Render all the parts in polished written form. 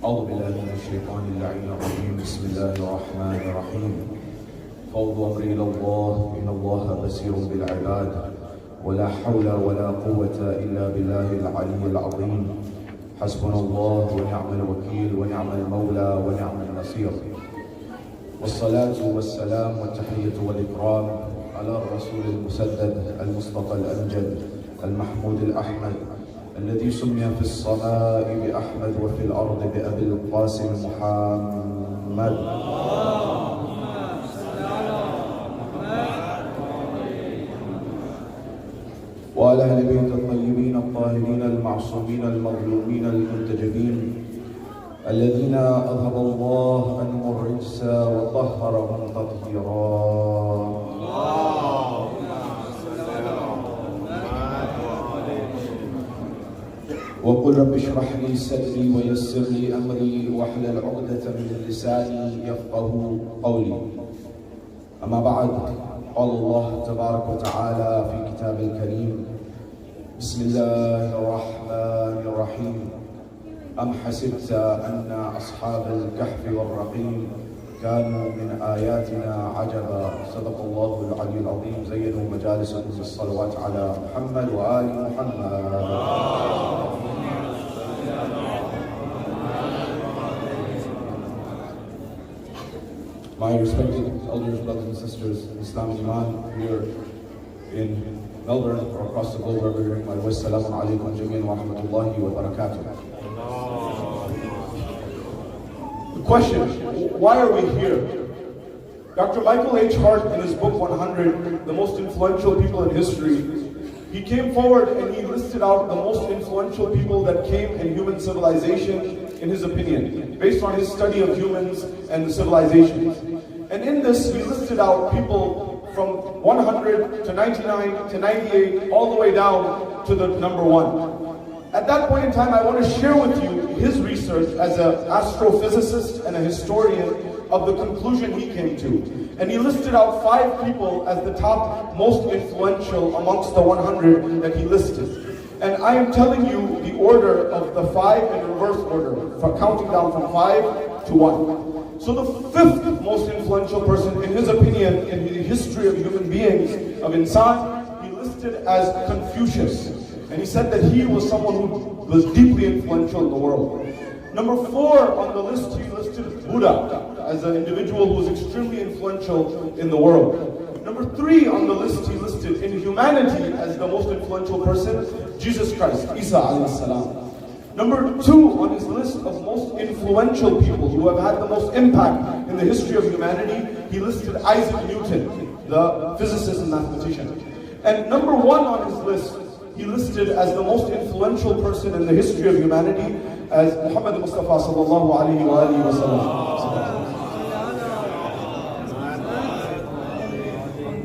أعوذ بالله من الشيطان اللعين الرجيم بسم الله الرحمن الرحيم فوض أمري إلى الله إن الله بصير بالعباد ولا حول ولا قوة إلا بالله العلي العظيم حسبنا الله ونعم الوكيل ونعم المولى ونعم النصير والصلاة والسلام والتحية والإكرام على الرسول المسدد المصطفى الأمجد المحمود الأحمد الذي سمي في السماء بأحمد وفي الأرض بأبي القاسم محمد وعلى أهل بيت الطيبين الطاهرين المعصومين المظلومين المنتجبين الذين أذهب الله عنهم الرجس وطهرهم تطهيرا. وقل رب اشرح لي صدري ويسر لي أمري واحلل عقدة من لساني يفقه قولي. أما بعد، قال الله تبارك وتعالى في كتاب الكريم بسم الله الرحمن الرحيم أم حسبت أن أصحاب الكهف والرقيم كانوا من آياتنا عجبا. صدق الله العلي العظيم. زينوا مجالسكم بالصلوات على محمد وآل محمد. My respected elders, brothers and sisters in Islam and Iman here in Melbourne or across the globe, wherever you're hearing my voice, Assalamu alaikum jameen wa rahmatullahi wa barakatuh. The question, why are we here? Dr. Michael H. Hart, in his book 100, The Most Influential People in History, he came forward and he listed out the most influential people that came in human civilization, in his opinion, based on his study of humans and the civilizations. And in this, he listed out people from 100 to 99 to 98, all the way down to the number 1. At that point in time, I want to share with you his research as an astrophysicist and a historian of the conclusion he came to. And he listed out 5 people as the top most influential amongst the 100 that he listed. And I am telling you the order of the 5 in reverse order, for counting down from 5 to 1. So the 5th most influential person, in his opinion, in the history of human beings, of Insan, he listed as Confucius. And he said that he was someone who was deeply influential in the world. Number 4 on the list, he listed Buddha as an individual who was extremely influential in the world. Number 3 on the list, he listed in humanity as the most influential person, Jesus Christ, Isa alayhi salam. Number 2 on his list of most influential people who have had the most impact in the history of humanity, he listed Isaac Newton, the physicist and mathematician. And number 1 on his list, he listed as the most influential person in the history of humanity as Muhammad Mustafa sallallahu alayhi wa sallam.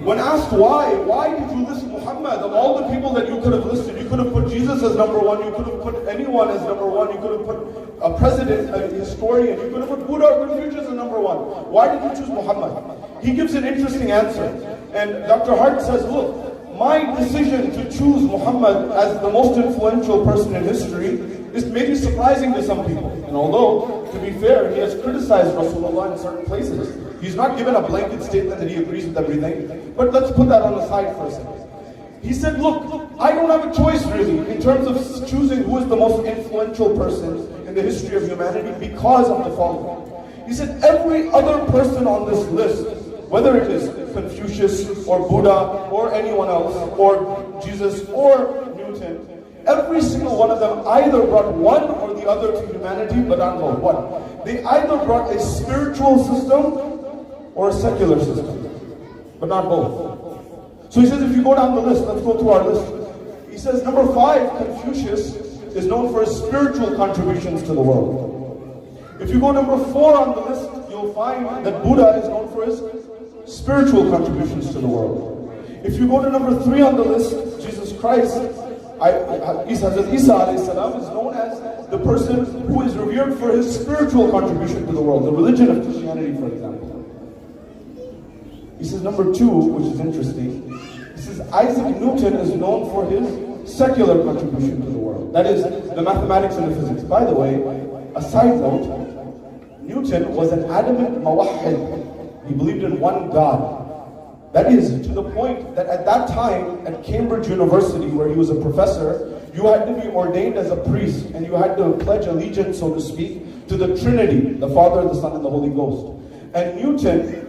When asked why did you list Muhammad? Of all the people that you could have listed, you could have put Jesus as number 1, you could have put anyone as number 1, you could have put a president, a historian, you could have put Buddha or Confucius as number 1. Why did you choose Muhammad? He gives an interesting answer. And Dr. Hart says, look, my decision to choose Muhammad as the most influential person in history is maybe surprising to some people. And although, to be fair, he has criticized Rasulullah in certain places, he's not given a blanket statement that he agrees with everything. But let's put that on the side for a second. He said, look, I don't have a choice really in terms of choosing who is the most influential person in the history of humanity because of the following. He said, every other person on this list, whether it is Confucius or Buddha or anyone else, or Jesus or Newton, every single one of them either brought one or the other to humanity, but not both. What? They either brought a spiritual system or a secular system, but not both. So he says, if you go down the list, let's go through our list. He says, number 5, Confucius, is known for his spiritual contributions to the world. If you go number 4 on the list, you'll find that Buddha is known for his spiritual contributions to the world. If you go to number 3 on the list, Jesus Christ, Hazrat Isa alayhi salam, is known as the person who is revered for his spiritual contribution to the world, the religion of Christianity, for example. He says number 2, which is interesting, he says Isaac Newton is known for his secular contribution to the world. That is, the mathematics and the physics. By the way, a side note, Newton was an adamant mawahid. He believed in one God. That is, to the point that at that time, at Cambridge University, where he was a professor, you had to be ordained as a priest, and you had to pledge allegiance, so to speak, to the Trinity, the Father, the Son, and the Holy Ghost. And Newton,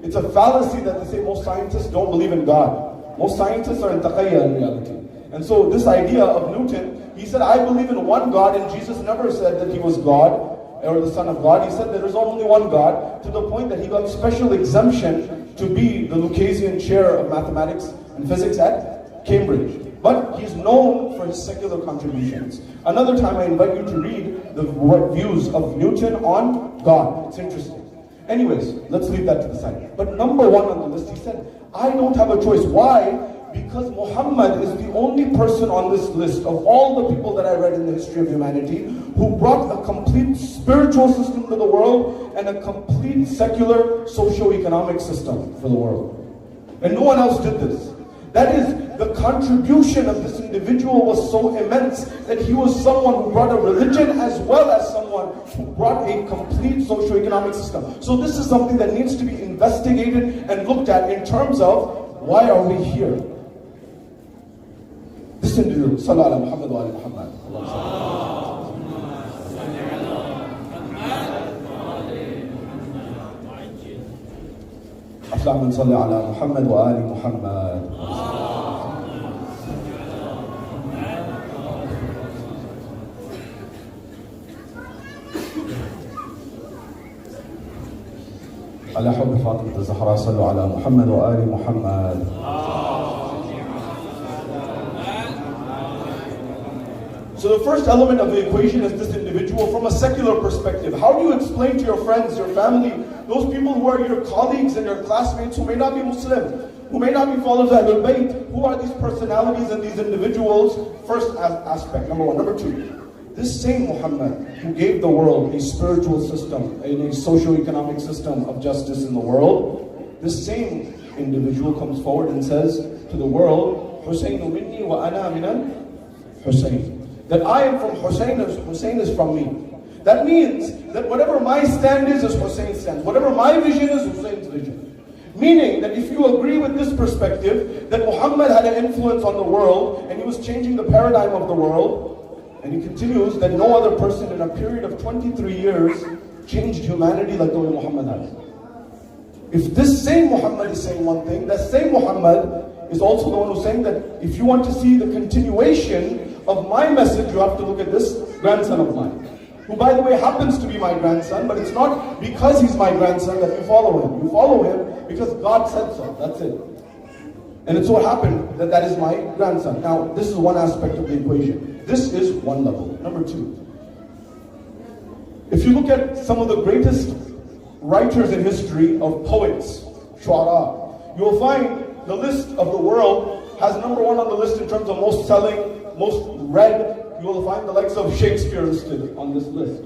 it's a fallacy that they say most scientists don't believe in God. Most scientists are in taqiyya in reality. And so this idea of Newton, he said, I believe in one God, and Jesus never said that he was God, or the Son of God. He said there is only one God, to the point that he got special exemption to be the Lucasian chair of mathematics and physics at Cambridge. But he's known for his secular contributions. Another time I invite you to read the views of Newton on God. It's interesting. Anyways, let's leave that to the side. But number one on the list, he said, I don't have a choice. Why? Because Muhammad is the only person on this list of all the people that I read in the history of humanity who brought a complete spiritual system to the world and a complete secular socio-economic system for the world. And no one else did this. That is, the contribution of this individual was so immense that he was someone who brought a religion as well as someone who brought a complete socio-economic system. So this is something that needs to be investigated and looked at in terms of why are we here? This individual, Sallallahu Alaihi Muhammad wa Ali Muhammad. اللهم صل على محمد وآل محمد. على حب فاطمة الزهراء صلوا على محمد وآل محمد. So the first element of the equation is this individual from a secular perspective. How do you explain to your friends, your family, those people who are your colleagues and your classmates who may not be Muslim, who may not be followers of Ahlul Bayt, who are these personalities and these individuals? First aspect, number one. Number two, this same Muhammad who gave the world a spiritual system, a socio-economic system of justice in the world, this same individual comes forward and says to the world, Hussainu minni wa ana minan Hussain. That I am from Hussain, Hussain is from me. That means that whatever my stand is Hussein's stand. Whatever my vision is Hussein's vision. Meaning that if you agree with this perspective, that Muhammad had an influence on the world, and he was changing the paradigm of the world, and he continues that no other person in a period of 23 years changed humanity like the way Muhammad has. If this same Muhammad is saying one thing, that same Muhammad is also the one who's saying that if you want to see the continuation of my message, you have to look at this grandson of mine, who by the way happens to be my grandson, but it's not because he's my grandson that you follow him. You follow him because God said so, that's it. And it's so happened that that is my grandson. Now, this is one aspect of the equation. This is one level. Number two, if you look at some of the greatest writers in history of poets, shu'ara, you will find the list of the world has number one on the list in terms of most selling, most read. You will find the likes of Shakespeare listed on this list.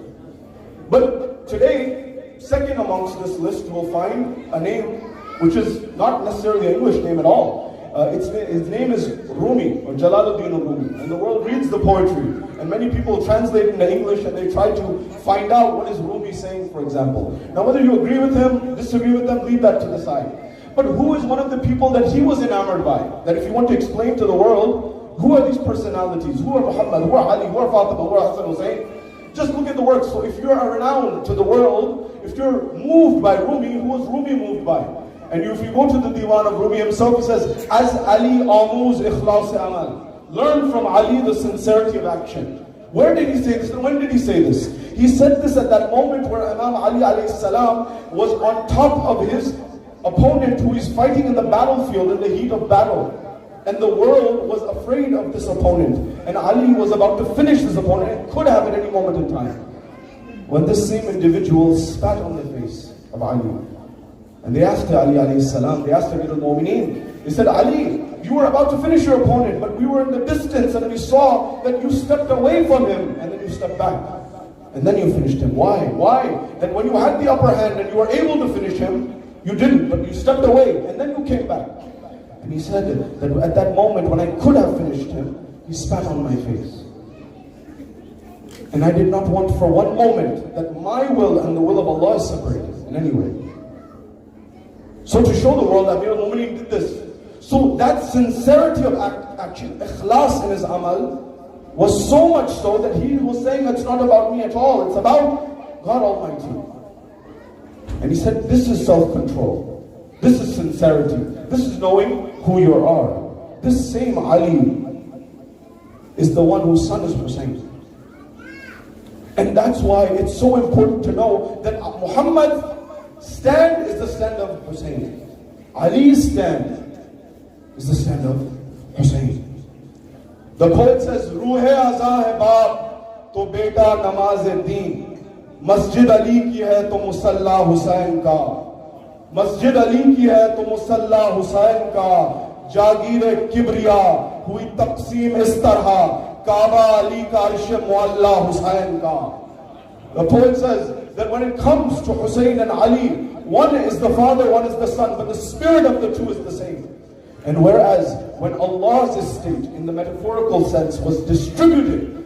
But today, second amongst this list, you will find a name which is not necessarily an English name at all. His name is Rumi, or Jalaluddin Rumi. And the world reads the poetry. And many people translate it into English and they try to find out what is Rumi saying, for example. Now whether you agree with him, disagree with him, leave that to the side. But who is one of the people that he was enamored by? That if you want to explain to the world, who are these personalities? Who are Muhammad? Who are Ali? Who are Fatima? Who are Hassan Hussein? Just look at the works. So if you're renowned to the world, if you're moved by Rumi, who was Rumi moved by? And if you go to the Diwan of Rumi himself, he says, As Ali amuz ikhlas amal. Learn from Ali the sincerity of action. Where did he say this? And when did he say this? He said this at that moment where Imam Ali alayhi salam was on top of his opponent who is fighting in the battlefield in the heat of battle. And the world was afraid of this opponent. And Ali was about to finish this opponent and could have at any moment in time. When this same individual spat on the face of Ali. And they asked Ali alayhi salam, they asked Amir al-Mu'mineen, they said, Ali, you were about to finish your opponent, but we were in the distance and we saw that you stepped away from him and then you stepped back. And then you finished him. Why? Why? That when you had the upper hand and you were able to finish him, you didn't, but you stepped away and then you came back. And he said that at that moment when I could have finished him, he spat on my face. And I did not want for one moment that my will and the will of Allah is separated in any way. So to show the world that Amir al-Mu'mineen did this. So that sincerity of action, ikhlas in his amal, was so much so that he was saying it's not about me at all, it's about God Almighty. And he said, this is self-control. This is sincerity. This is knowing who you are. This same Ali is the one whose son is Hussain. And that's why it's so important to know that Muhammad's stand is the stand of Hussain. Ali's stand is the stand of Hussain. The poet says, Ruhe aza hai baap, to beta namaz-e-deen. Masjid Ali ki hai to musalla Hussain ka. Masjid Ali ki hai to musalla Hussain ka. Jagir kibriya hui taqseem is tarha. Kaaba Ali ka arsh mualla Hussain ka. The poet says that when it comes to Hussain and Ali, one is the father, one is the son, but the spirit of the two is the same. And whereas when Allah's estate, in the metaphorical sense, was distributed,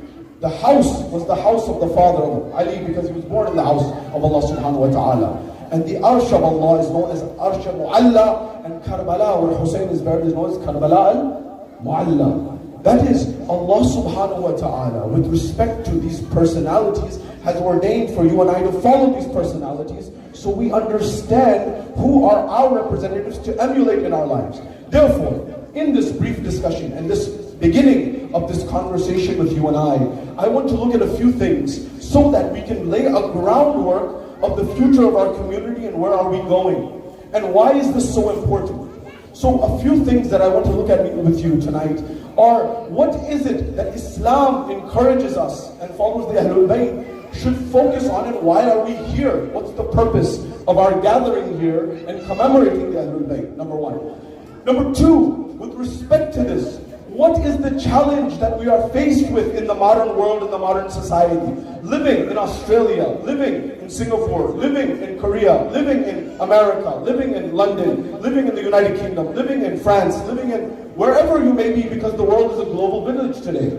the house was the house of the father of Ali, because he was born in the house of Allah subhanahu wa ta'ala. And the arsh of Allah is known as arsh mu'alla, and Karbala, where Hussain is buried, is known as Karbala al-Mu'alla. That is, Allah subhanahu wa ta'ala, with respect to these personalities, has ordained for you and I to follow these personalities, so we understand who are our representatives to emulate in our lives. Therefore, in this brief discussion and this beginning of this conversation with you and I want to look at a few things so that we can lay a groundwork of the future of our community and where are we going. And why is this so important? So a few things that I want to look at with you tonight are, what is it that Islam encourages us and follows the Ahlul Bayt should focus on, and why are we here? What's the purpose of our gathering here and commemorating the Ahlul Bayt? Number one. Number two, with respect to this, what is the challenge that we are faced with in the modern world, in the modern society? Living in Australia, living in Singapore, living in Korea, living in America, living in London, living in the United Kingdom, living in France, living in wherever you may be, because the world is a global village today.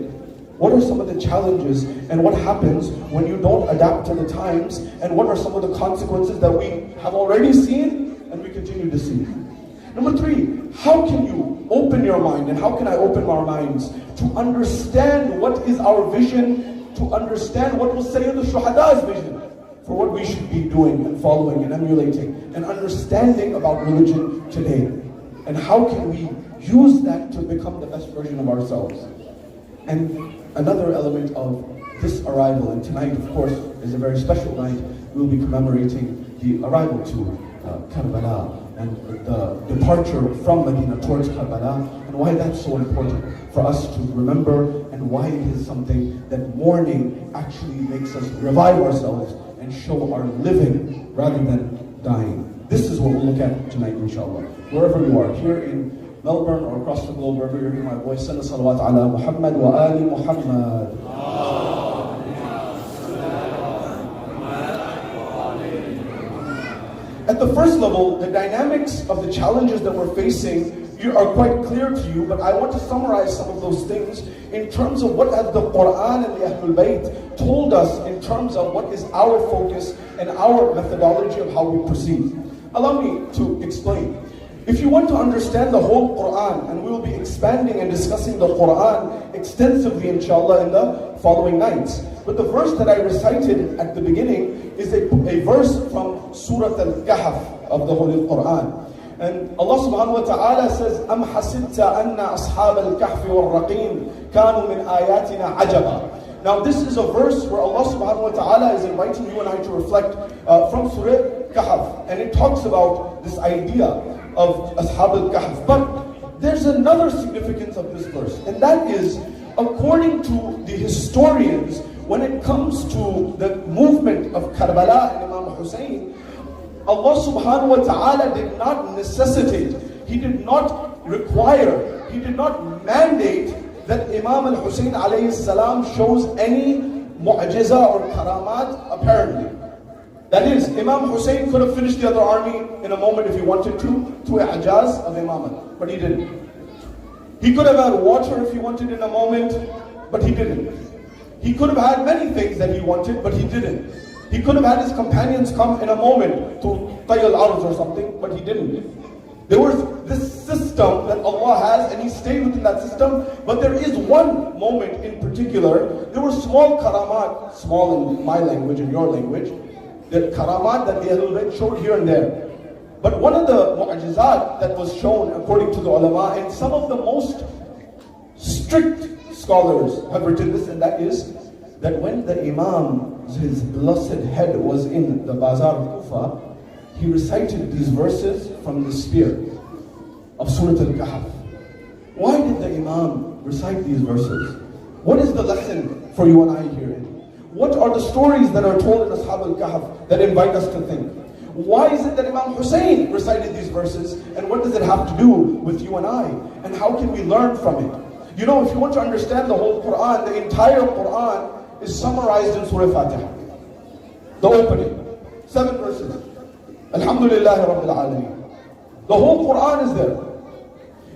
What are some of the challenges, and what happens when you don't adapt to the times, and what are some of the consequences that we have already seen and we continue to see? Number three, how can you open your mind, and how can I open our minds to understand what is our vision, to understand what was Sayyid al-Shuhada's vision for what we should be doing and following and emulating and understanding about religion today? And how can we use that to become the best version of ourselves? And another element of this arrival, and tonight of course is a very special night, we'll be commemorating the arrival to Karbala and the departure from Medina towards Karbala, and why that's so important for us to remember, and why it is something that mourning actually makes us revive ourselves and show our living rather than dying. This is what we'll look at tonight, inshallah. Wherever you are, here in Melbourne or across the globe, wherever you're hearing my voice, send a salawat ala Muhammad wa ali Muhammad. At the first level, the dynamics of the challenges that we're facing are quite clear to you, but I want to summarize some of those things in terms of what has the Quran and the Ahlul Bayt told us in terms of what is our focus and our methodology of how we proceed. Allow me to explain. If you want to understand the whole Quran, and we will be expanding and discussing the Quran extensively, inshallah, in the following nights. But the verse that I recited at the beginning is a verse from Surah Al-Kahf of the Holy Quran. And Allah subhanahu wa ta'ala says, أَمْ حَسِبْتَ أَنَّ أَصْحَابَ الْكَهْفِ وَالرَّقِيمِ كَانُوا مِنْ آيَاتِنَا عَجَبًا. Now this is a verse where Allah subhanahu wa ta'ala is inviting you and I to reflect from Surah Kahf. And it talks about this idea of Ashab al-Kahf. But there's another significance of this verse, and that is, according to the historians, when it comes to the movement of Karbala and Imam Hussain, Allah subhanahu wa ta'ala did not necessitate, He did not require, He did not mandate that Imam al-Hussain alayhi salam shows any mu'jiza or karamat apparently. That is, Imam Hussain could have finished the other army in a moment if he wanted to i'jaz of Imamah, but he didn't. He could have had water if he wanted in a moment, but he didn't. He could have had many things that he wanted, but he didn't. He could have had his companions come in a moment to Tayal Arz or something, but he didn't. There was this system that Allah has, and He stayed within that system. But there is one moment in particular. There were small karamat, small in my language, in your language, the karamat that the Ahlul Bayt showed here and there. But one of the mu'ajizat that was shown according to the ulama, and some of the most strict scholars have written this, and that is that when the Imam, his blessed head was in the Bazar of Kufa, he recited these verses from the spear of Surah Al-Kahf. Why did the Imam recite these verses? What is the lesson for you and I herein? What are the stories that are told in Ashab Al-Kahf that invite us to think? Why is it that Imam Hussain recited these verses, and what does it have to do with you and I? And how can we learn from it? You know, if you want to understand the whole Quran, the entire Quran is summarized in Surah Fatiha. The opening, 7 verses. Alhamdulillah Rabbil Alameen. The whole Quran is there.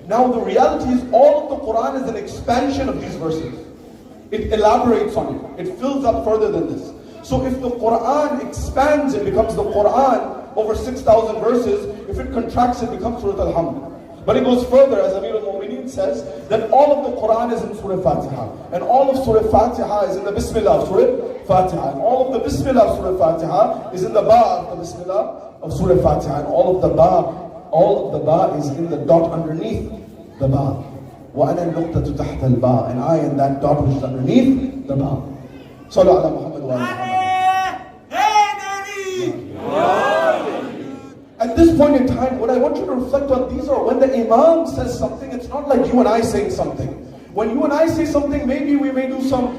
Now the reality is all of the Quran is an expansion of these verses. It elaborates on it. It fills up further than this. So if the Quran expands, it becomes the Quran over 6,000 verses. If it contracts, it becomes Surah Al-Hamd. But it goes further, as Amir al-Mu'mineen says, that all of the Quran is in Surah Fatiha. And all of Surah Fatiha is in the Bismillah of Surah Fatiha. And all of the Bismillah of Surah Fatiha is in the Ba of the Bismillah of Surah Fatiha. And all of the Ba is in the dot underneath the Ba. وَأَنَا النُّقْتَةُ تَحْتَ الْبَا. And I am that dot which is underneath the Ba. Sallu ala Muhammad wa ala Muhammad. At this point in time, what I want you to reflect on, these are when the Imam says something, it's not like you and I saying something. When you and I say something, maybe we may do some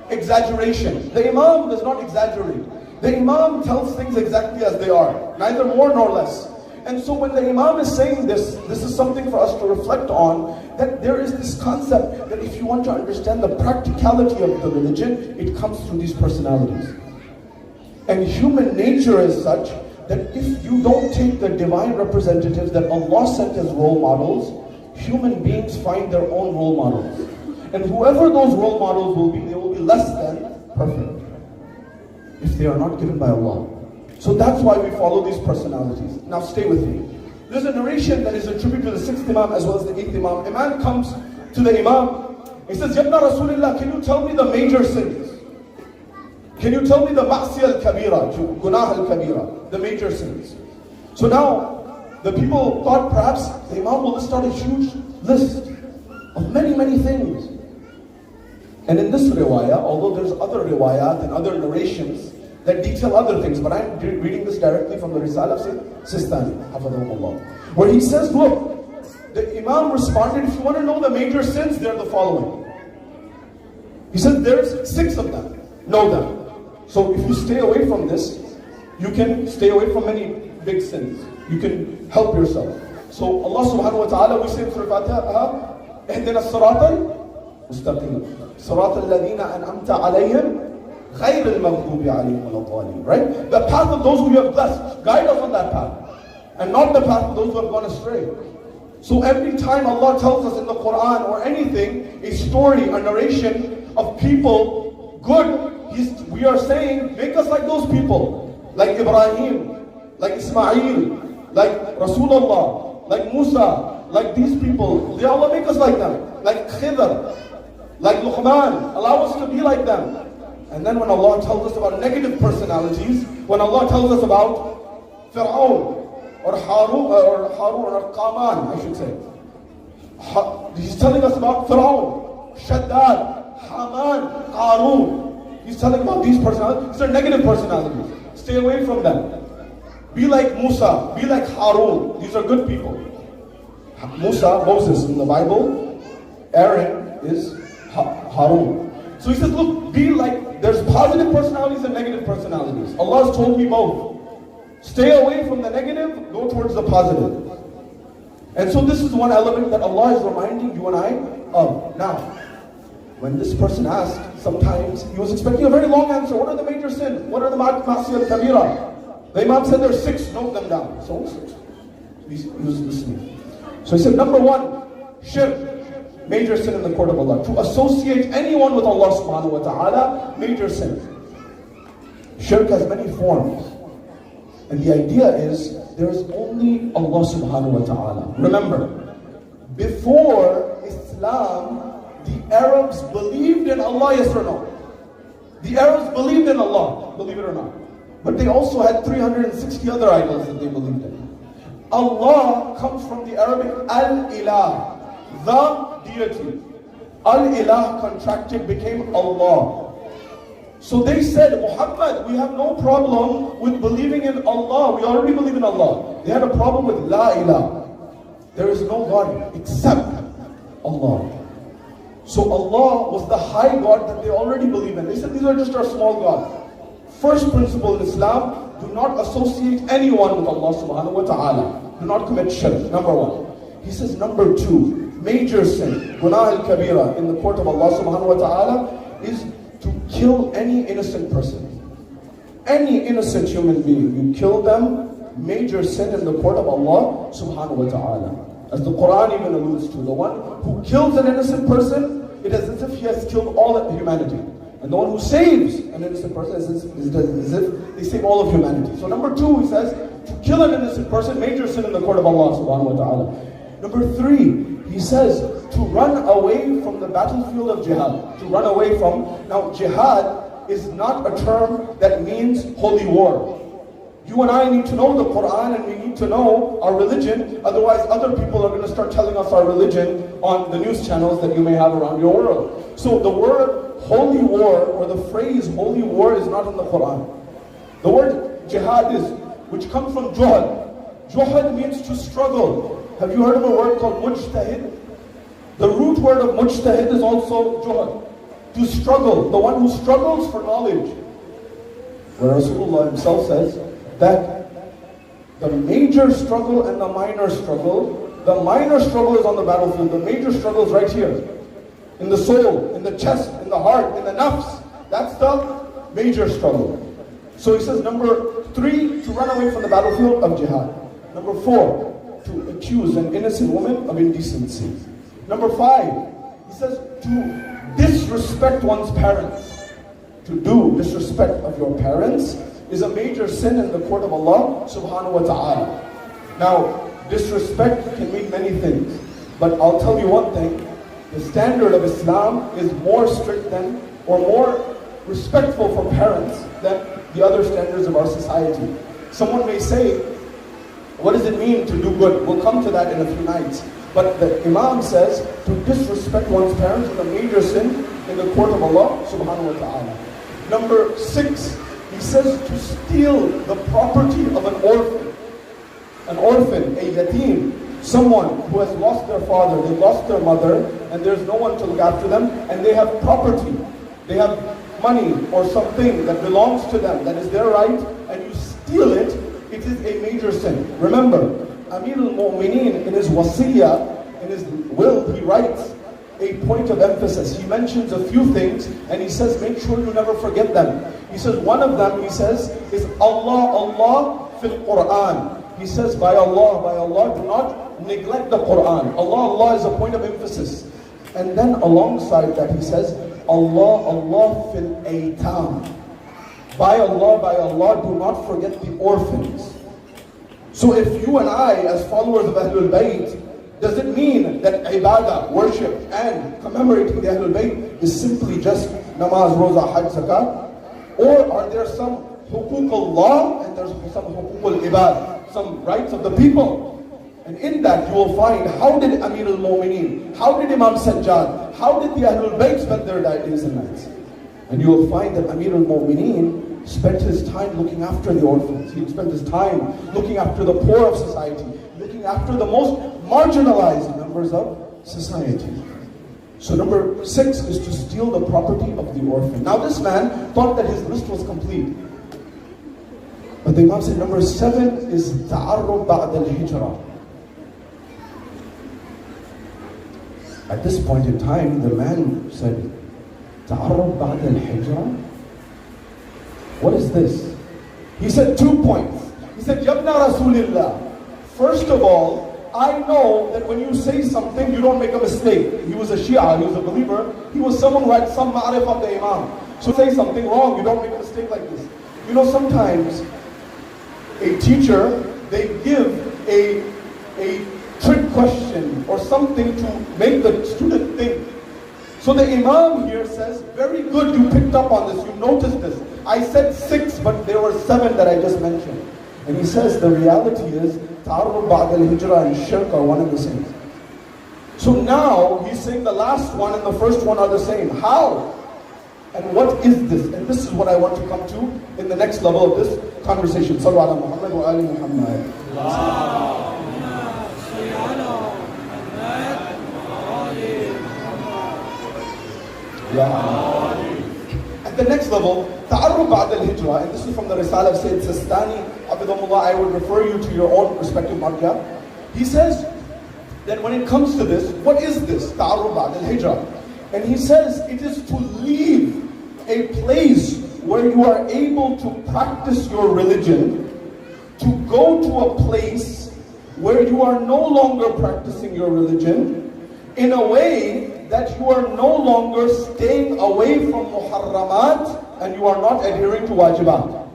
exaggeration. The Imam does not exaggerate. The Imam tells things exactly as they are, neither more nor less. And so when the Imam is saying this is something for us to reflect on, that there is this concept that if you want to understand the practicality of the religion, it comes through these personalities. And human nature is such that if you don't take the divine representatives that Allah sent as role models, human beings find their own role models. And whoever those role models will be, they will be less than perfect if they are not given by Allah. So that's why we follow these personalities. Now stay with me. There's a narration that is attributed to the 6th Imam as well as the 8th Imam. A man comes to the Imam, he says, Yabna Rasulullah, can you tell me the major sins? Can you tell me the ma'siyah al-kabira, gunah al-kabira, the major sins? So now, the people thought perhaps the Imam will list out a huge list of many, many things. And in this riwayah, although there's other riwayat and other narrations that detail other things, but I'm reading this directly from the Risala of Sistani, hafadhahullah, where he says, look, the Imam responded, if you want to know the major sins, they're the following. He said, there's 6 of them. Know them. So if you stay away from this, you can stay away from many big sins. You can help yourself. So Allah subhanahu wa ta'ala, we say in Surah Fatiha, اهدنا الصراط المستقيم صراط الذين أنعمت عليهم غير المغضوب عليهم ولا الضالين. Right? The path of those who you have blessed, guide us on that path. And not the path of those who have gone astray. So every time Allah tells us in the Quran or anything, a story, a narration of people good, we are saying, make us like those people, like Ibrahim, like Ismail, like Rasulullah, like Musa, like these people. Ya Allah, make us like them, like Khidr, like Luqman. Allow us to be like them. And then when Allah tells us about negative personalities, when Allah tells us about Fir'aun, or Harun, or Qaman, I should say. He's telling us about Fir'aun, Shaddad, Haman, Qarun. He's telling about these personalities. These are negative personalities. Stay away from them. Be like Musa. Be like Harun. These are good people. Musa, Moses in the Bible. Aaron is Harun. So he says, look, be like, there's positive personalities and negative personalities. Allah has told me both. Stay away from the negative, go towards the positive. And so this is one element that Allah is reminding you and I of. Now, when this person asked, sometimes he was expecting a very long answer. What are the major sins? What are the ma'siyah al-kabira? The Imam said there's 6, note them down. So 6. He was listening. So he said, number 1, shirk. major sin in the court of Allah. To associate anyone with Allah subhanahu wa ta'ala, major sin. Shirk has many forms. And the idea is, there is only Allah subhanahu wa ta'ala. Remember, before Islam, the Arabs believed in Allah, yes or no? The Arabs believed in Allah, believe it or not. But they also had 360 other idols that they believed in. Allah comes from the Arabic al-ilah, the deity. Al-ilah contracted became Allah. So they said, Muhammad, we have no problem with believing in Allah. We already believe in Allah. They had a problem with la ilah. There is no God except Allah. So Allah was the high God that they already believe in. They said, these are just our small gods. First principle in Islam, do not associate anyone with Allah subhanahu wa ta'ala. Do not commit shirk, number one. He says, number two, major sin, gunah al-kabira, in the court of Allah subhanahu wa ta'ala, is to kill any innocent person. Any innocent human being, you kill them, major sin in the court of Allah subhanahu wa ta'ala. As the Quran even alludes to, the one who kills an innocent person, it is as if he has killed all of humanity. And the one who saves an innocent person is as if they save all of humanity. So number two, he says, to kill an innocent person, major sin in the court of Allah subhanahu wa ta'ala. Number three, he says, to run away from the battlefield of jihad. To run away from, now jihad is not a term that means holy war. You and I need to know the Quran and we need to know our religion, otherwise other people are going to start telling us our religion on the news channels that you may have around your world. So the word holy war, or the phrase holy war, is not in the Quran. The word jihad is, which comes from juhad. Juhad means to struggle. Have you heard of a word called mujtahid? The root word of mujtahid is also juhad. To struggle, the one who struggles for knowledge. Where Rasulullah himself says that the major struggle and the minor struggle is on the battlefield. The major struggle is right here. In the soul, in the chest, in the heart, in the nafs. That's the major struggle. So he says, number three, to run away from the battlefield of jihad. Number four, to accuse an innocent woman of indecency. Number five, he says, to disrespect one's parents. To do disrespect of your parents is a major sin in the court of Allah subhanahu wa ta'ala. Now, disrespect can mean many things. But I'll tell you one thing. The standard of Islam is more strict than, or more respectful for parents than the other standards of our society. Someone may say, what does it mean to do good? We'll come to that in a few nights. But the Imam says, to disrespect one's parents is a major sin in the court of Allah subhanahu wa ta'ala. Number six, he says to steal the property of an orphan. An orphan, a yatim, someone who has lost their father, they lost their mother, and there's no one to look after them, and they have property. They have money or something that belongs to them, that is their right, and you steal it, it is a major sin. Remember, Amir al-Mu'mineen in his wasiyah, in his will, he writes a point of emphasis. He mentions a few things, and he says, make sure you never forget them. He says, one of them, he says, is Allah, Allah fil Quran. He says, by Allah, do not neglect the Quran. Allah is a point of emphasis. And then alongside that, he says, Allah fil aitam. By Allah, do not forget the orphans. So if you and I, as followers of Ahlul Bayt, does it mean that ibadah, worship, and commemorating the Ahlul Bayt is simply just namaz, roza, hajj, zakat? Or are there some hukuk Allah and there's some hukuk al-ibad, some rights of the people? And in that you will find, how did Amir al-Mu'mineen, how did Imam Sajjad, how did the Ahlul Bayt spend their days and nights? And you will find that Amir al-Mu'mineen spent his time looking after the orphans. He spent his time looking after the poor of society, looking after the most marginalized members of society. So number six is to steal the property of the orphan. Now this man thought that his list was complete. But the Imam said number seven is ta'arrub ba'd al-hijrah. At this point in time, the man said, ta'arrub ba'd al-hijrah? What is this? He said 2 points. He said, Yabna Rasulillah. First of all, I know that when you say something, you don't make a mistake. He was a Shia, he was a believer. He was someone who had some ma'rif of the Imam. So say something wrong, you don't make a mistake like this. You know, sometimes a teacher, they give a trick question or something to make the student think. So the Imam here says, very good, you picked up on this, you noticed this. I said 6, but there were 7 that I just mentioned. And he says, the reality is, Ta'arruf Ba'd al-Hijrah and Shirk are one and the same. So now, he's saying the last one and the first one are the same. How? And what is this? And this is what I want to come to in the next level of this conversation. Sallu ala Muhammad wa ali Muhammad. At the next level, Ta'arruf Ba'd al-Hijrah, and this is from the Risala of Sayyid Sistani, Abidullah, I would refer you to your own respective marja. He says that when it comes to this, what is this? Ta'arruf Ba'd al-Hijrah. And he says it is to leave a place where you are able to practice your religion, to go to a place where you are no longer practicing your religion, in a way that you are no longer staying away from muharramat and you are not adhering to wajibat.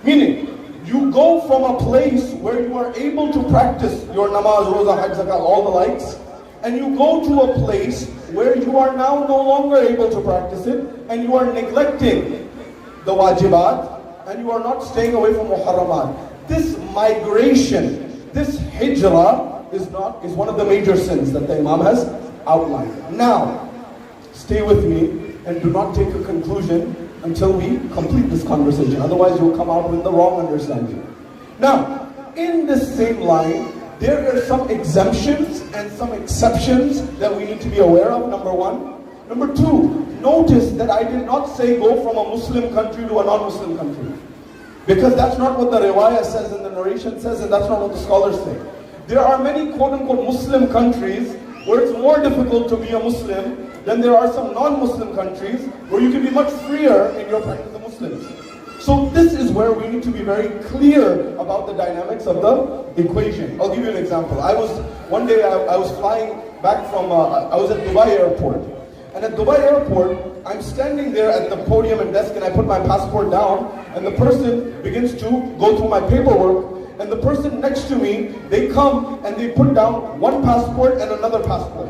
Meaning, you go from a place where you are able to practice your namaz, roza, hajj, zakat, all the likes, and you go to a place where you are now no longer able to practice it, and you are neglecting the wajibat, and you are not staying away from muharramat. This migration, this hijrah, is one of the major sins that the Imam has outlined. Now, stay with me and do not take a conclusion until we complete this conversation. Otherwise, you'll come out with the wrong understanding. Now, in this same line, there are some exemptions and some exceptions that we need to be aware of, number one. Number two, notice that I did not say go from a Muslim country to a non-Muslim country. Because that's not what the riwayah says and the narration says, and that's not what the scholars say. There are many quote-unquote Muslim countries where it's more difficult to be a Muslim than there are some non-Muslim countries where you can be much freer in your practice of Muslims. So this is where we need to be very clear about the dynamics of the equation. I'll give you an example. One day I was flying back from, I was at Dubai airport. And at Dubai airport, I'm standing there at the podium and desk and I put my passport down and the person begins to go through my paperwork. And the person next to me, they come and they put down one passport and another passport.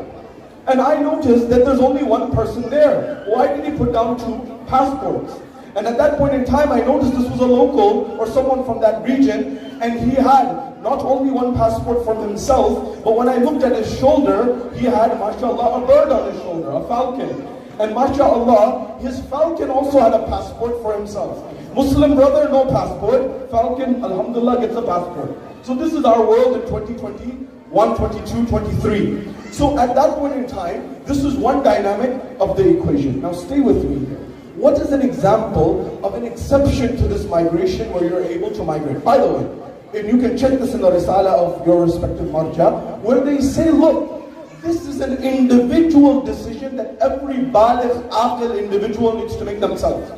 And I noticed that there's only one person there. Why did he put down 2 passports? And at that point in time, I noticed this was a local or someone from that region, and he had not only one passport for himself, but when I looked at his shoulder, he had, mashallah, a bird on his shoulder, a falcon. And mashallah, his falcon also had a passport for himself. Muslim brother, no passport. Falcon, alhamdulillah, gets a passport. So this is our world in 2021, 22, 23. So at that point in time, this is one dynamic of the equation. Now stay with me here. What is an example of an exception to this migration where you're able to migrate? By the way, and you can check this in the Risala of your respective marja, where they say, look, this is an individual decision that every baligh, aqil individual needs to make themselves.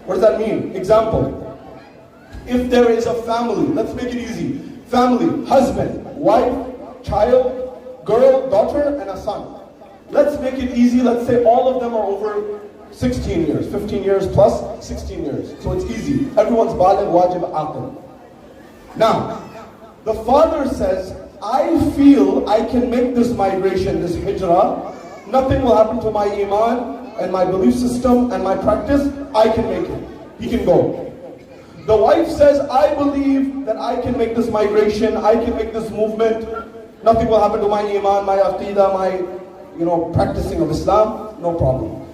What does that mean? Example, if there is a family, let's make it easy. Family, husband, wife, child, girl, daughter, and a son. Let's make it easy. Let's say all of them are over 16 years, 15 years plus 16 years. So it's easy. Everyone's baligh, wajib, aqil. Now, the father says, I feel I can make this migration, this hijrah. Nothing will happen to my iman and my belief system and my practice. I can make it. He can go. The wife says, I believe that I can make this migration, I can make this movement. Nothing will happen to my iman, my aqidah, my practicing of Islam. No problem.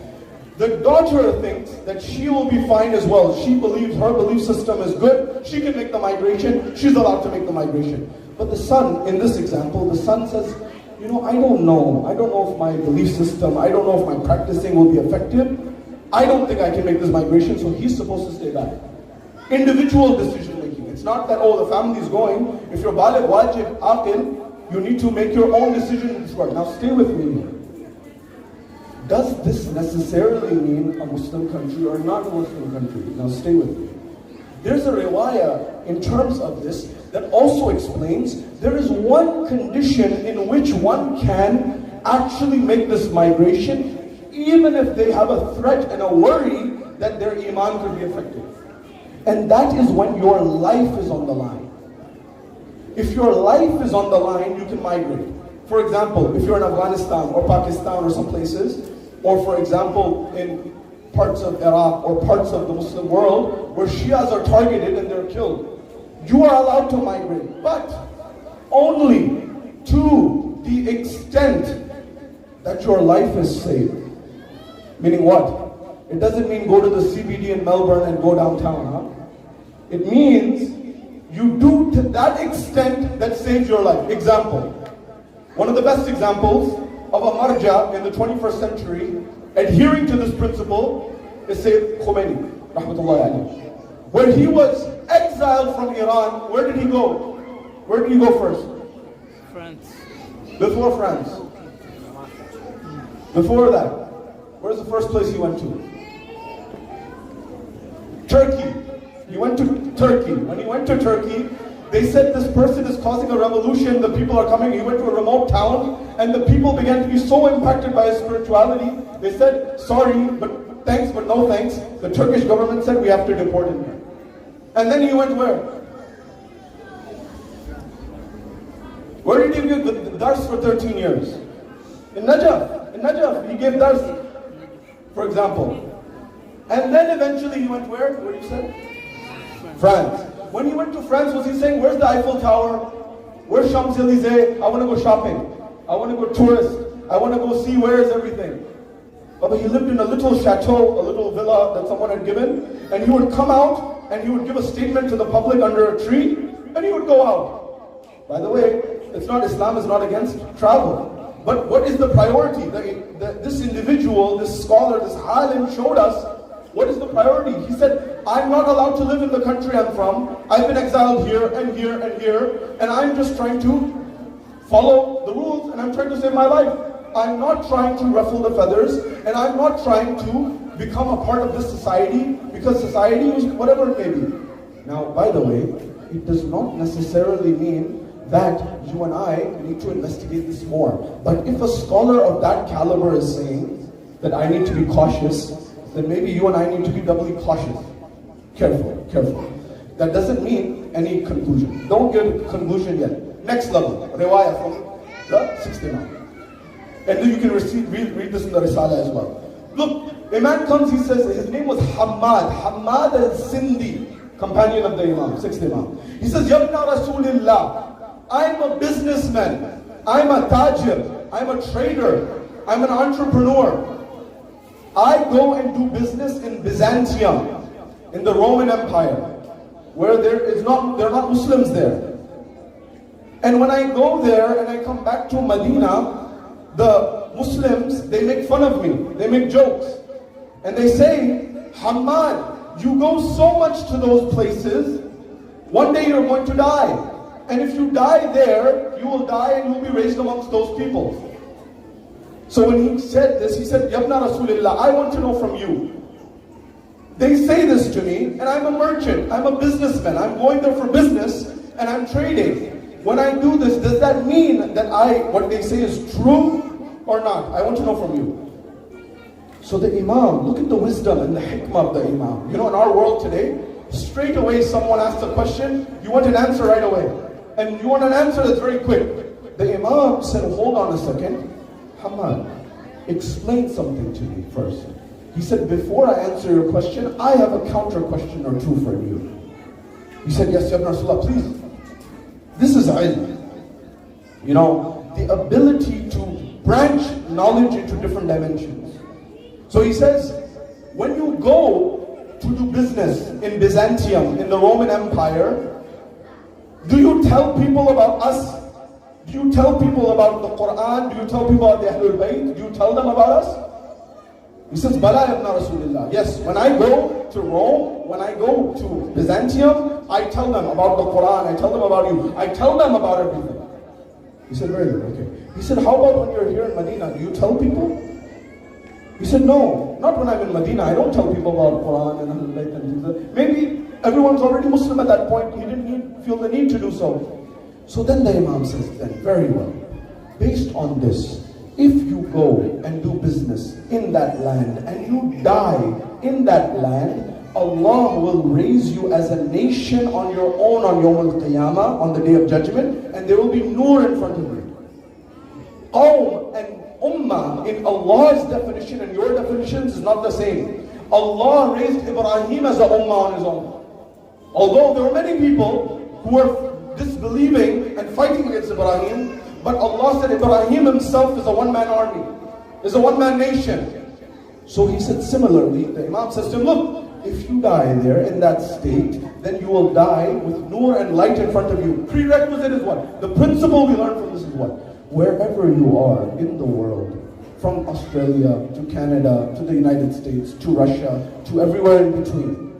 The daughter thinks that she will be fine as well. She believes her belief system is good. She can make the migration. She's allowed to make the migration. But the son, in this example, the son says, I don't know. I don't know if my belief system, I don't know if my practicing will be effective. I don't think I can make this migration, so he's supposed to stay back. Individual decision making. It's not that, the family is going. If you're baligh, wajib, aqil, you need to make your own decision in this work. Now stay with me here. Does this necessarily mean a Muslim country or not a Muslim country? Now stay with me. There's a riwayah in terms of this that also explains there is one condition in which one can actually make this migration, even if they have a threat and a worry that their iman could be affected. And that is when your life is on the line. If your life is on the line, you can migrate. For example, if you're in Afghanistan or Pakistan or some places, or for example, in parts of Iraq or parts of the Muslim world where Shias are targeted and they're killed, you are allowed to migrate, but only to the extent that your life is saved. Meaning what? It doesn't mean go to the CBD in Melbourne and go downtown, huh? It means you do to that extent that saves your life. Example, one of the best examples of a marja in the 21st century adhering to this principle is Sayyid Khomeini, rahmatullahi alayhi. Where he was exiled from Iran, where did he go? Where did he go first? France. Before France. Before that, where's the first place he went to? Turkey. He went to Turkey. When he went to Turkey, they said this person is causing a revolution, the people are coming. He went to a remote town and the people began to be so impacted by his spirituality. They said, sorry, but thanks, but no thanks. The Turkish government said we have to deport him. And then he went where? Where did he give the dars for 13 years? In Najaf. In Najaf, he gave dars, for example. And then eventually he went where? What did you say? France. When he went to France, was he saying, where's the Eiffel Tower? Where's Champs-Élysées? I want to go shopping. I want to go tourist. I want to go see where is everything. But he lived in a little chateau, a little villa that someone had given, and he would come out and he would give a statement to the public under a tree, and he would go out. By the way, it's not, Islam is not against travel. But what is the priority? This individual, this scholar, this alim showed us what is the priority. He said, I'm not allowed to live in the country I'm from. I've been exiled here and here and here, and I'm just trying to follow the rules and I'm trying to save my life. I'm not trying to ruffle the feathers, and I'm not trying to become a part of this society, because society is whatever it may be. Now, by the way, it does not necessarily mean that you and I need to investigate this more. But if a scholar of that caliber is saying that I need to be cautious, then maybe you and I need to be doubly cautious. Careful, careful. That doesn't mean any conclusion. Don't get a conclusion yet. Next level, riwayah from the 6th Imam. And then you can read this in the Risala as well. Look, a man comes, he says, his name was Hammad. Hammad al-Sindi, companion of the Imam, 6th Imam. He says, Yabna Rasulillah, I'm a businessman, I'm a tajir, I'm a trader, I'm an entrepreneur. I go and do business in Byzantium, in the Roman Empire, where they're not Muslims there. And when I go there and I come back to Medina, the Muslims, they make fun of me, they make jokes. And they say, Hammad, you go so much to those places, one day you're going to die. And if you die there, you will die and you'll be raised amongst those people. So when he said this, he said, Yabna Rasulillah, I want to know from you. They say this to me, and I'm a merchant, I'm a businessman, I'm going there for business, and I'm trading. When I do this, does that mean that what they say is true or not? I want to know from you. So the Imam, look at the wisdom and the hikmah of the Imam. You know, in our world today, straight away someone asks a question, you want an answer right away. And you want an answer that's very quick. The Imam said, hold on a second. Hammad, explain something to me first. He said, before I answer your question, I have a counter question or two for you. He said, yes, Ya Ibn Rasulullah, please. This is ilm. You know, the ability to branch knowledge into different dimensions. So he says, when you go to do business in Byzantium, in the Roman Empire, do you tell people about us? Do you tell people about the Quran? Do you tell people about the Ahlul Bayt? Do you tell them about us? He says, Bala ibn Rasulullah. Yes, when I go to Rome, when I go to Byzantium, I tell them about the Quran, I tell them about you, I tell them about everything. He said, very good, okay. He said, how about when you're here in Medina, do you tell people? He said, no, not when I'm in Medina. I don't tell people about Quran and Ahlul Bayt and things like that. Maybe Everyone's already Muslim at that point. He didn't feel the need to do so. So then the Imam says, then very well, based on this, if you go and do business in that land and you die in that land, Allah will raise you as a nation on your own on Yawm al-Qiyamah, on the Day of Judgment, and there will be nur in front of you. Qawm and ummah in Allah's definition and your definitions is not the same. Allah raised Ibrahim as a ummah on his own. Although there were many people who were disbelieving and fighting against Ibrahim, but Allah said Ibrahim himself is a one-man army, is a one-man nation. So he said similarly, the Imam says to him, look, if you die there in that state, then you will die with nur and light in front of you. Prerequisite is what? The principle we learn from this is what? Wherever you are in the world, from Australia to Canada to the United States to Russia to everywhere in between,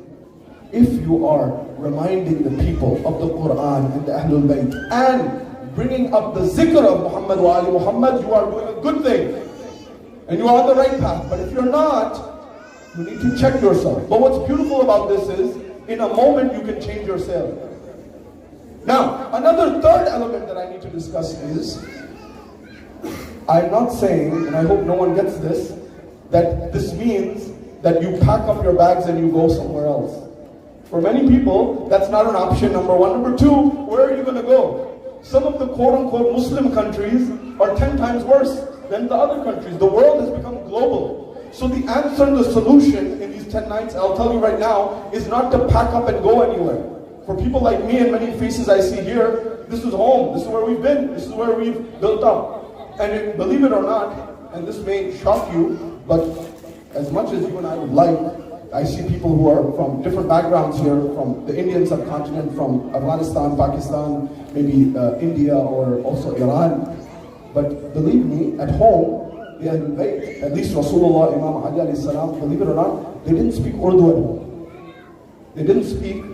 if you are reminding the people of the Quran and the Ahlul Bayt and bringing up the zikr of Muhammad wa Ali Muhammad, you are doing a good thing and you are on the right path. But if you're not, you need to check yourself. But what's beautiful about this is, in a moment you can change yourself. Now, another third element that I need to discuss is, I'm not saying, and I hope no one gets this, that this means that you pack up your bags and you go somewhere else. For many people, that's not an option, number one. Number two, where are you going to go? Some of the quote-unquote Muslim countries are 10 times worse than the other countries. The world has become global. So the answer and the solution in these 10 nights, I'll tell you right now, is not to pack up and go anywhere. For people like me and many faces I see here, this is home, this is where we've been, this is where we've built up. And believe it or not, and this may shock you, but as much as you and I would like, I see people who are from different backgrounds here, from the Indian subcontinent, from Afghanistan, Pakistan, maybe India, or also Iran. But believe me, at home, at least Rasulullah, Imam Ali alayhi salam, believe it or not, they didn't speak Urdu at home. They didn't speak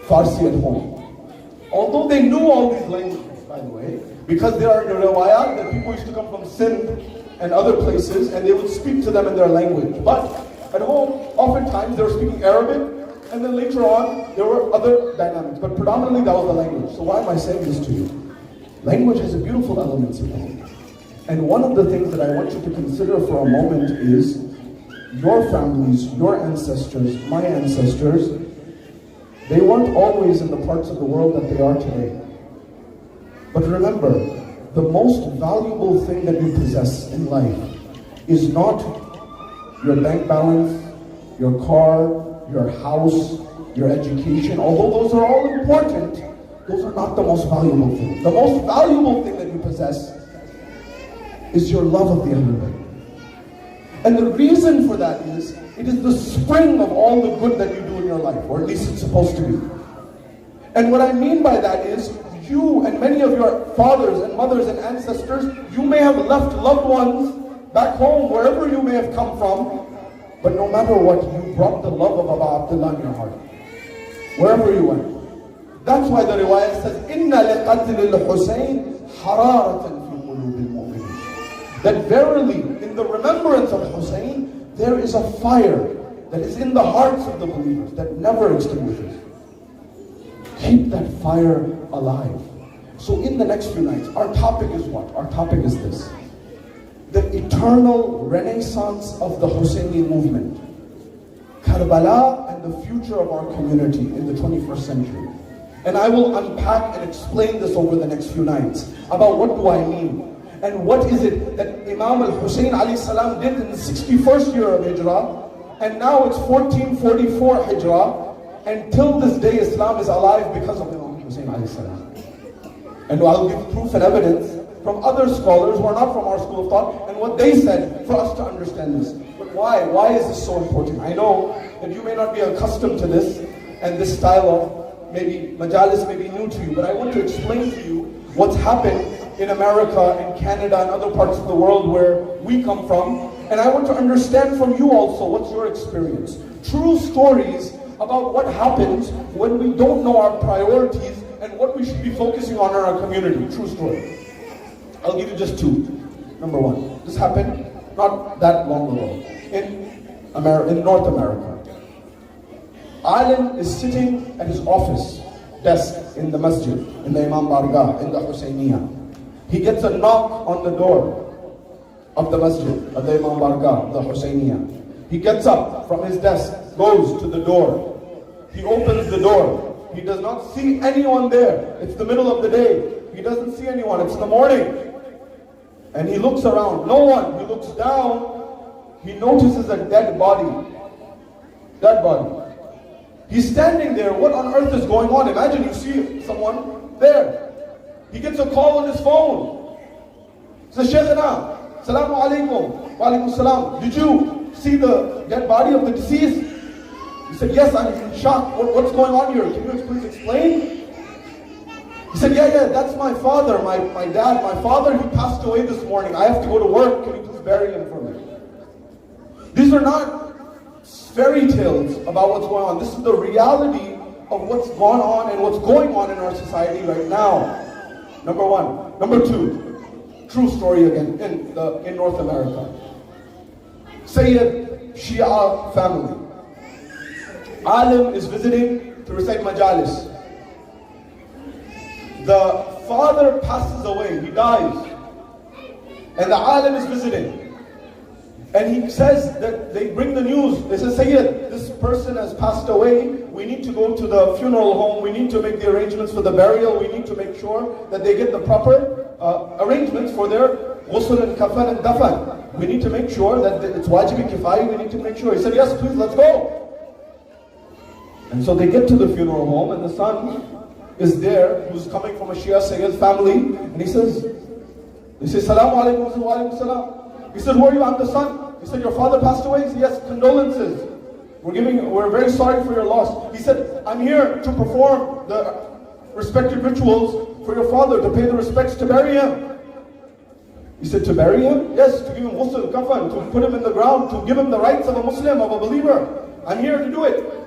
Farsi at home. Although they knew all these languages, by the way, because there are riwayat that people used to come from Sindh and other places, and they would speak to them in their language. But at home, oftentimes they were speaking Arabic, and then later on, there were other dynamics. But predominantly that was the language. So why am I saying this to you? Language has a beautiful elements in it. And one of the things that I want you to consider for a moment is your families, your ancestors, my ancestors, they weren't always in the parts of the world that they are today. But remember, the most valuable thing that you possess in life is not your bank balance, your car, your house, your education. Although those are all important, those are not the most valuable thing. The most valuable thing that you possess is your love of the Ahlul Bayt. And the reason for that is, it is the spring of all the good that you do in your life, or at least it's supposed to be. And what I mean by that is, you and many of your fathers and mothers and ancestors, you may have left loved ones back home, wherever you may have come from, but no matter what, you brought the love of Abu Abdullah in your heart, wherever you went. That's why the riwayah says, إِنَّ لِقَتْلِ الْحُسَيْنِ حَرَارَةً فِي قُلُوبِ الْمُؤْمِنِينَ. That verily, in the remembrance of Hussein, there is a fire that is in the hearts of the believers that never extinguishes. Keep that fire alive. So in the next few nights, our topic is what? Our topic is this: the eternal renaissance of the Hussaini movement. Karbala and the future of our community in the 21st century. And I will unpack and explain this over the next few nights about what do I mean. And what is it that Imam al-Hussein alayhi salam did in the 61st year of Hijrah, and now it's 1444 Hijrah, and till this day Islam is alive because of Imam Hussein alayhi salam. And I'll give proof and evidence from other scholars who are not from our school of thought, and what they said for us to understand this. But why? Why is this so important? I know that you may not be accustomed to this, and this style of maybe majalis may be new to you, but I want to explain to you what's happened in America and Canada and other parts of the world where we come from. And I want to understand from you also, what's your experience? True stories about what happens when we don't know our priorities and what we should be focusing on in our community. True story. I'll give you just two. Number one, this happened not that long ago in North America. Alim is sitting at his office desk in the masjid, in the Imam Bargah, in the Hussainiyah. He gets a knock on the door of the masjid, of the Imam Bargah, the Hussainiyah. He gets up from his desk, goes to the door. He opens the door. He does not see anyone there. It's the middle of the day. He doesn't see anyone. It's the morning. And he looks around. No one. He looks down. He notices a dead body. Dead body. He's standing there. What on earth is going on? Imagine you see someone there. He gets a call on his phone. He says, Shaykhana, Salaamu Alaikum. Wa Alaikum Salam. Did you see the dead body of the deceased? He said, yes, I'm in shock. What's going on here? Can you please explain? He said, yeah, that's my father, my dad. My father, he passed away this morning. I have to go to work. Can you please bury him for me? These are not fairy tales about what's going on. This is the reality of what's gone on and what's going on in our society right now. Number one. Number two, true story again in North America. Sayyid Shia family. Alim is visiting to recite majalis. The father passes away, he dies. And the alim is visiting. And he says that they bring the news. They say, Sayyid, this person has passed away. We need to go to the funeral home. We need to make the arrangements for the burial. We need to make sure that they get the proper arrangements for their ghusl and kafan and dafan. We need to make sure that it's wajibi kifai. We need to make sure. He said, yes, please, let's go. And so they get to the funeral home, and the son is there, who's coming from a Shia Sayyid family, and they say, Salaamu Alaikum, wa Alaikum Salam. He said, who are you? I'm the son. He said, your father passed away? He said, yes, condolences. We're very sorry for your loss. He said, I'm here to perform the respected rituals for your father, to pay the respects, to bury him. He said, to bury him? Yes, to give him ghusl, kafan, to put him in the ground, to give him the rights of a Muslim, of a believer. I'm here to do it.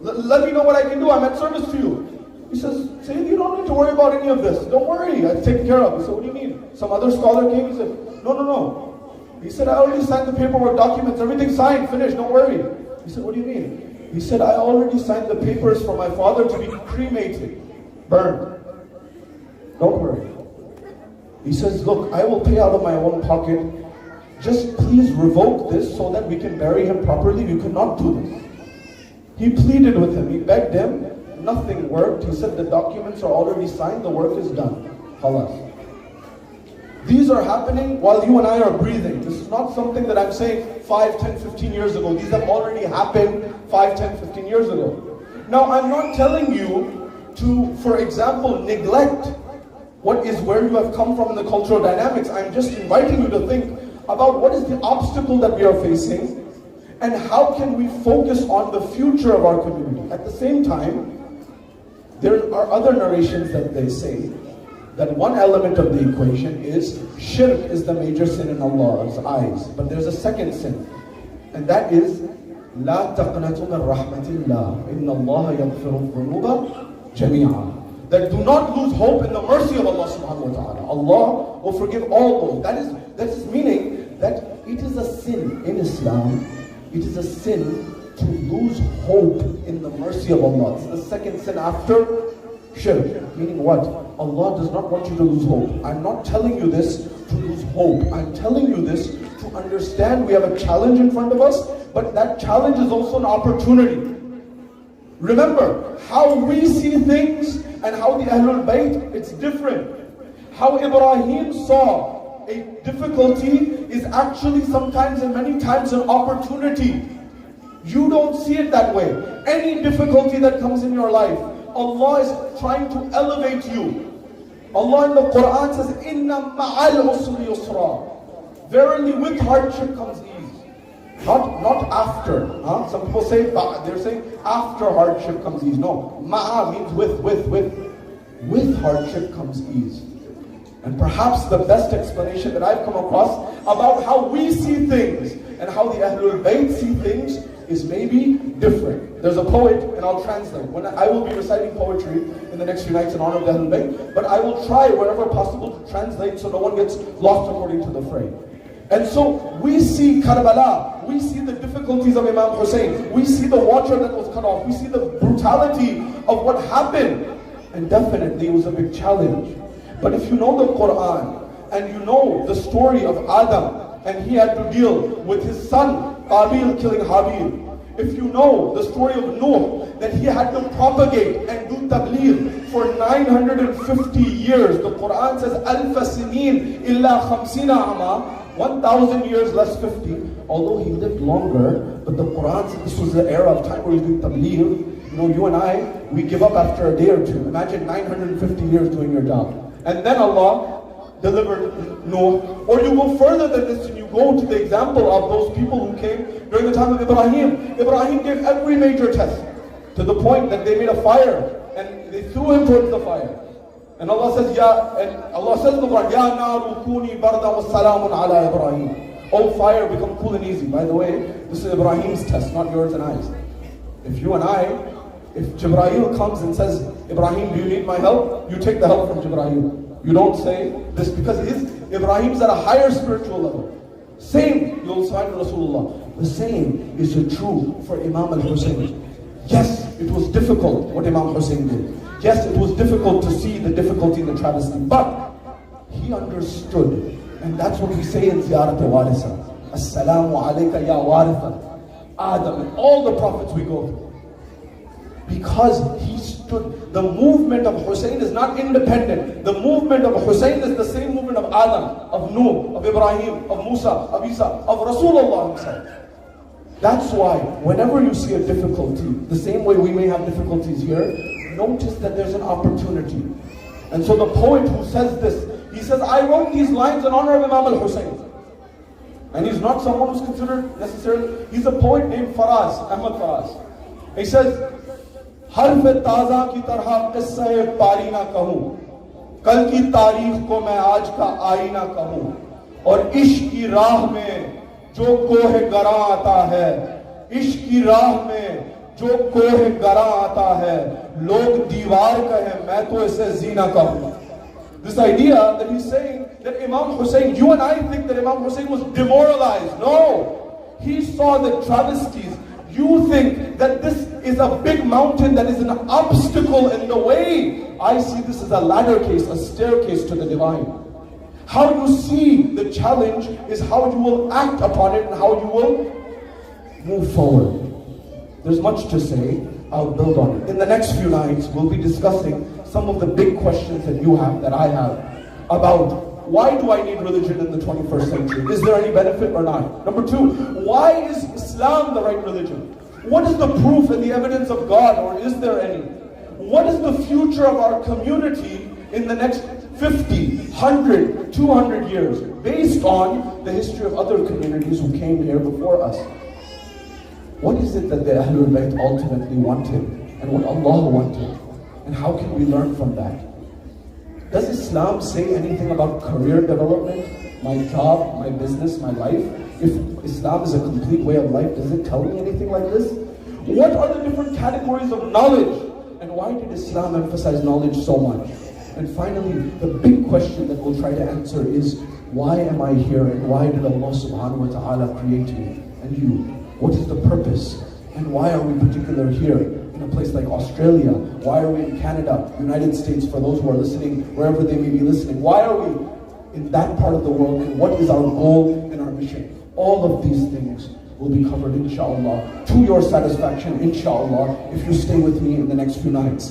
Let me know what I can do. I'm at service to you. He says, Sayyid, you don't need to worry about any of this. Don't worry, I'll take care of it. He said, what do you mean? Some other scholar came, he said, no. He said, I already signed the paperwork, documents, everything signed, finished, don't worry. He said, what do you mean? He said, I already signed the papers for my father to be cremated, burned. Don't worry. He says, look, I will pay out of my own pocket. Just please revoke this so that we can bury him properly. You cannot do this. He pleaded with him, he begged him, nothing worked. He said the documents are already signed, the work is done. Khalas. These are happening while you and I are breathing. This is not something that I'm saying 5, 10, 15 years ago. These have already happened 5, 10, 15 years ago. Now I'm not telling you to, for example, neglect what is where you have come from in the cultural dynamics. I'm just inviting you to think about what is the obstacle that we are facing, and how can we focus on the future of our community. At the same time, there are other narrations that they say that one element of the equation is shirk is the major sin in Allah's eyes. But there's a second sin, and that is لا تقنطوا من رحمة الله إن الله يغفر الذنوب جميعا. That do not lose hope in the mercy of Allah subhanahu wa ta'ala. Allah will forgive all those. That is meaning that it is a sin in Islam. It is a sin to lose hope in the mercy of Allah. It's the second sin after shirk. Meaning what? Allah does not want you to lose hope. I'm not telling you this to lose hope. I'm telling you this to understand we have a challenge in front of us, but that challenge is also an opportunity. Remember, how we see things and how the Ahlul Bayt, it's different. How Ibrahim saw a difficulty is actually sometimes and many times an opportunity. You don't see it that way. Any difficulty that comes in your life, Allah is trying to elevate you. Allah in the Quran says, Inna ma'al usri yusra. Verily with hardship comes ease. Not after. Some people say, they're saying after hardship comes ease. No, ma'a means with. With hardship comes ease. And perhaps the best explanation that I've come across about how we see things and how the Ahlul Bayt see things is maybe different. There's a poet, and I'll translate. I will be reciting poetry in the next few nights in honor of the Ahlul Bayt, but I will try wherever possible to translate so no one gets lost according to the fray. And so we see Karbala, we see the difficulties of Imam Hussain, we see the water that was cut off, we see the brutality of what happened. And definitely it was a big challenge. But if you know the Quran, and you know the story of Adam, and he had to deal with his son Qabil killing Habil. If you know the story of Nuh, that he had to propagate and do tabligh for 950 years. The Quran says, Alf Sinin illa khamsina ama, 1,000 years less 50. Although he lived longer, but the Quran said this was the era of time where he did tabligh. You know, you and I, we give up after a day or two. Imagine 950 years doing your job. And then Allah delivered Noah. Or you go further than this and you go to the example of those people who came during the time of Ibrahim. Ibrahim gave every major test to the point that they made a fire and they threw him towards the fire. And Allah says, Allah says in the Quran, Ya naru kuni barda wa salamun ala Ibrahim. Oh fire, become cool and easy. By the way, this is Ibrahim's test, not yours and I's. If you and I, if Jibreel comes and says, Ibrahim, do you need my help? You take the help from Jibreel. You don't say this because Ibrahim's at a higher spiritual level. Same, you'll find Rasulullah. The same is true for Imam al-Hussain. Yes, it was difficult what Imam Hussain did. Yes, it was difficult to see the difficulty in the travesty, but he understood. And that's what we say in Ziyarat al-Warisa. As-salamu alayka ya waritha Adam, and all the prophets we go through. Because he stood. The movement of Hussain is not independent. The movement of Hussain is the same movement of Adam, of Nuh, of Ibrahim, of Musa, of Isa, of Rasulullah himself. That's why whenever you see a difficulty, the same way we may have difficulties here, notice that there's an opportunity. And so the poet who says this, he says, I wrote these lines in honor of Imam al-Hussain. And he's not someone who's considered necessarily, he's a poet named Faraz, Ahmad Faraz. He says, हर्फ ताज़ा की तरह किस्से पारी ना कहूँ, कल की तारीख को मैं आज का आईना कहूँ, और इश्क की राह में जो कोह गरा आता है, इश्क की राह में जो कोह गरा आता है, लोग दीवार कहें मैं तो इसे जीना कहूँ. This idea that he's saying that Imam Hussain, you and I think that Imam Hussain was demoralized. No, he saw the travesties. You think that this is a big mountain that is an obstacle in the way. I see this as a ladder case, a staircase to the divine. How you see the challenge is how you will act upon it and how you will move forward. There's much to say. I'll build on it. In the next few nights, we'll be discussing some of the big questions that you have, that I have, about why do I need religion in the 21st century? Is there any benefit or not? Number two, why is Islam the right religion? What is the proof and the evidence of God, or is there any? What is the future of our community in the next 50, 100, 200 years, based on the history of other communities who came here before us? What is it that the Ahlul Bayt ultimately wanted, and what Allah wanted? And how can we learn from that? Does Islam say anything about career development, my job, my business, my life? If Islam is a complete way of life, does it tell me anything like this? What are the different categories of knowledge? And why did Islam emphasize knowledge so much? And finally, the big question that we'll try to answer is, why am I here, and why did Allah subhanahu wa ta'ala create me and you? What is the purpose? And why are we particular here in a place like Australia? Why are we in Canada, United States, for those who are listening, wherever they may be listening? Why are we in that part of the world, and what is our goal and our mission? All of these things will be covered, inshallah, to your satisfaction, inshallah, if you stay with me in the next few nights.